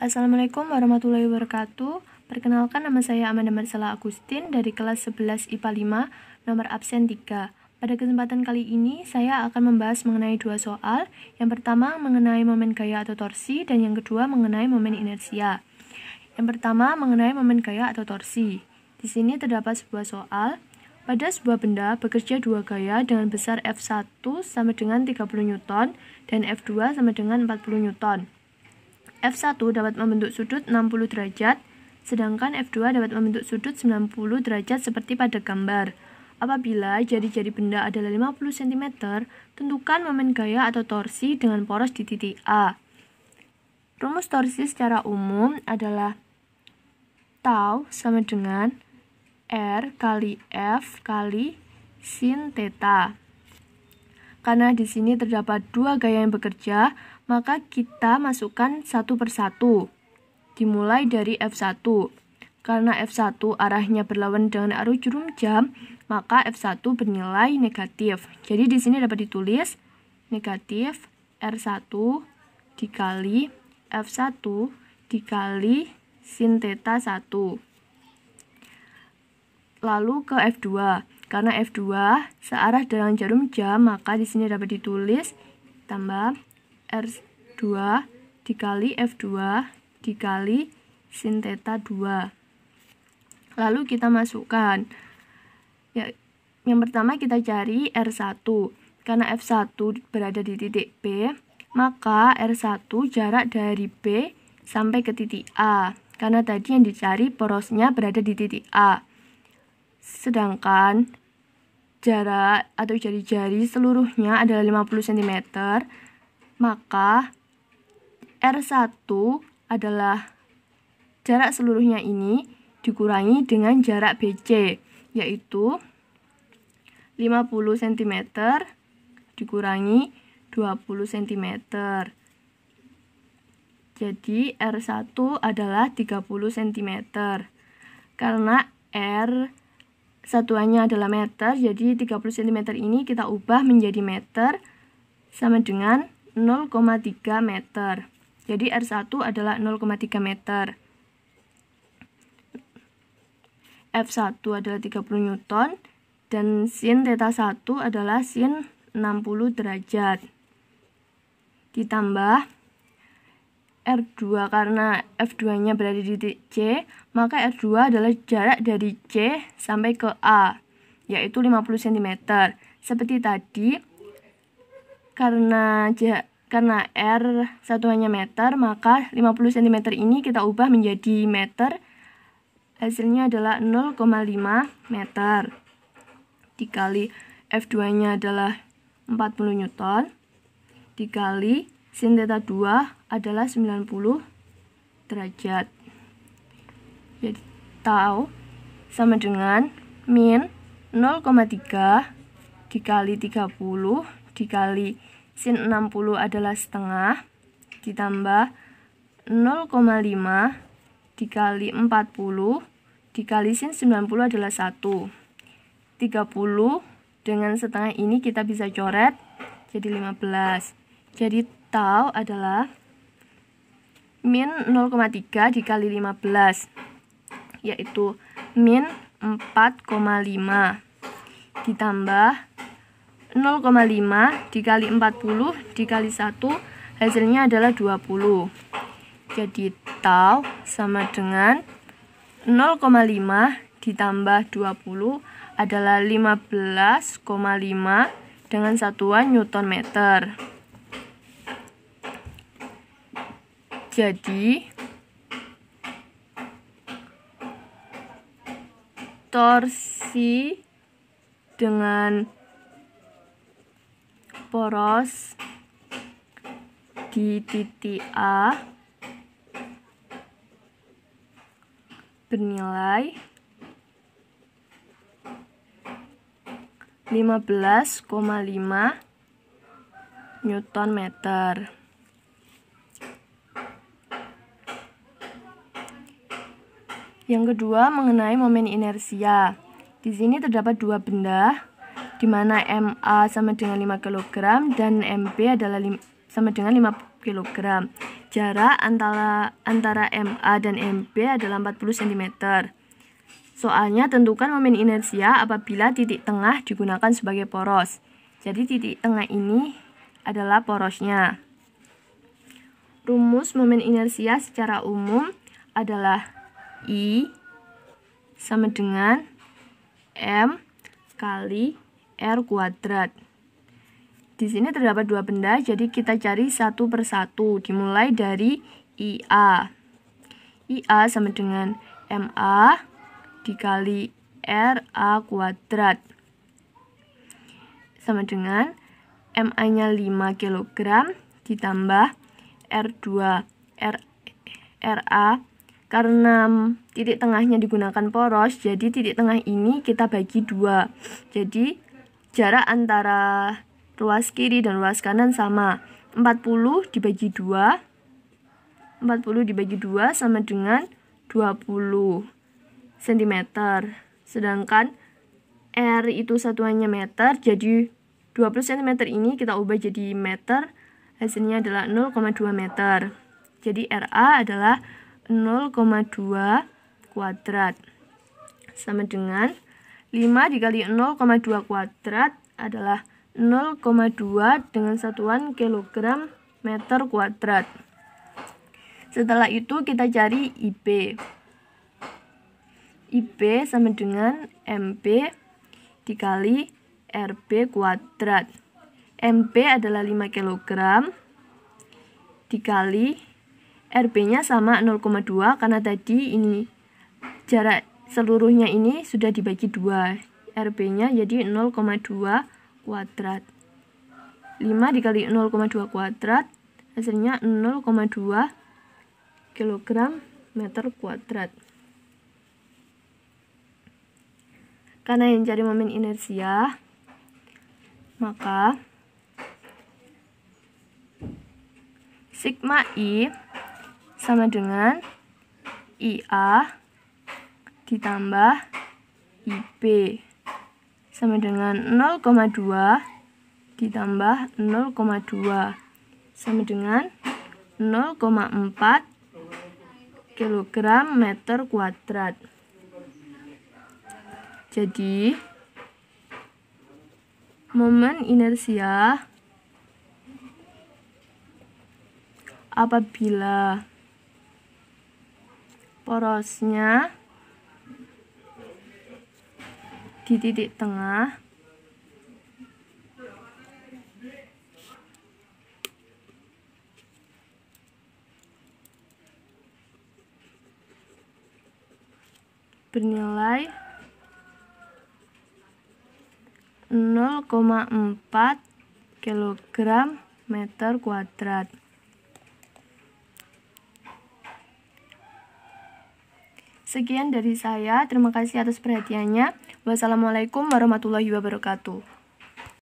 Assalamualaikum warahmatullahi wabarakatuh. Perkenalkan, nama saya Amanda Marcella Agustin dari kelas 11 IPA 5, nomor absen 3. Pada kesempatan kali ini, saya akan membahas mengenai dua soal. Yang pertama mengenai momen gaya atau torsi, dan yang kedua mengenai momen inersia. Yang pertama mengenai momen gaya atau torsi. Di sini terdapat sebuah soal. Pada sebuah benda bekerja dua gaya dengan besar F1 sama dengan 30 Newton dan F2 sama dengan 40 Newton. F1 dapat membentuk sudut 60 derajat, sedangkan F2 dapat membentuk sudut 90 derajat seperti pada gambar. Apabila jari-jari benda adalah 50 cm, tentukan momen gaya atau torsi dengan poros di titik A. Rumus torsi secara umum adalah tau sama dengan R kali F kali sin theta. Karena di sini terdapat dua gaya yang bekerja, maka kita masukkan satu persatu. Dimulai dari F1. Karena F1 arahnya berlawanan dengan arus jarum jam, maka F1 bernilai negatif. Jadi di sini dapat ditulis negatif R1 dikali F1 dikali sin theta 1. Lalu ke F2. Karena F2 searah dengan jarum jam, maka di sini dapat ditulis tambah R2 dikali F2 dikali sin theta 2. Lalu kita masukkan. Yang pertama kita cari R1. Karena F1 berada di titik B, maka R1 jarak dari B sampai ke titik A. Karena tadi yang dicari porosnya berada di titik A. Sedangkan jarak atau jari-jari seluruhnya adalah 50 cm, maka R1 adalah jarak seluruhnya ini dikurangi dengan jarak BC, yaitu 50 cm dikurangi 20 cm. Jadi R1 adalah 30 cm. Karena R satuannya adalah meter, jadi 30 cm ini kita ubah menjadi meter sama dengan 0,3 meter. Jadi R1 adalah 0,3 meter. F1 adalah 30 Newton dan sin theta 1 adalah sin 60 derajat. Ditambah R2, karena F2-nya berada di titik C, maka R2 adalah jarak dari C sampai ke A, yaitu 50 cm. Seperti tadi, karena R satuannya meter, maka 50 cm ini kita ubah menjadi meter. Hasilnya adalah 0,5 meter. Dikali F2-nya adalah 40 Newton, dikali sin theta 2 adalah 90 derajat. Jadi tau sama dengan min 0,3 dikali 30 dikali sin 60 adalah setengah, ditambah 0,5 dikali 40 dikali sin 90 adalah 1. 30 dengan setengah ini kita bisa coret jadi 15. Jadi tau adalah min 0,3 dikali 15, yaitu min 4,5, ditambah 0,5 dikali 40 dikali 1, hasilnya adalah 20. Jadi tau sama dengan 0,5 ditambah 20 adalah 15,5 dengan satuan Newton meter. Jadi torsi dengan poros di titik A bernilai 15,5 Newton meter. Yang kedua mengenai momen inersia. Di sini terdapat dua benda, di mana MA sama dengan 5 kg dan MB adalah sama dengan 5 kg. jarak antara MA dan MB adalah 40 cm. Soalnya tentukan momen inersia apabila titik tengah digunakan sebagai poros. Jadi titik tengah ini adalah porosnya. Rumus momen inersia secara umum adalah I sama dengan M kali R kuadrat. Di sini terdapat dua benda, jadi kita cari satu persatu. Dimulai dari IA. IA sama dengan MA dikali RA kuadrat. Sama dengan MA-nya 5 kg ditambah R2 RA. Karena titik tengahnya digunakan poros, jadi titik tengah ini kita bagi dua. Jadi jarak antara ruas kiri dan ruas kanan sama. 40 dibagi 2. 40 dibagi 2 sama dengan 20 cm. Sedangkan R itu satuannya meter, jadi 20 cm ini kita ubah jadi meter. Hasilnya adalah 0,2 meter. Jadi RA adalah 0,2 kuadrat. Sama dengan 5 dikali 0,2 kuadrat adalah 0,2 dengan satuan kilogram meter kuadrat. Setelah itu kita cari IB. IB sama dengan MB dikali RB kuadrat. MB adalah 5 kg dikali RB-nya sama 0,2 karena tadi ini jarak seluruhnya ini sudah dibagi 2. RB-nya jadi 0,2 kuadrat. 5 dikali 0,2 kuadrat hasilnya 0,2 kg meter kuadrat. Karena yang cari momen inersia, maka sigma I sama dengan IA ditambah IB sama dengan 0,2 ditambah 0,2 sama dengan 0,4 kg meter kuadrat. Jadi momen inersia apabila porosnya di titik tengah bernilai 0,4 kg meter kuadrat. Sekian dari saya, terima kasih atas perhatiannya. Wassalamualaikum warahmatullahi wabarakatuh.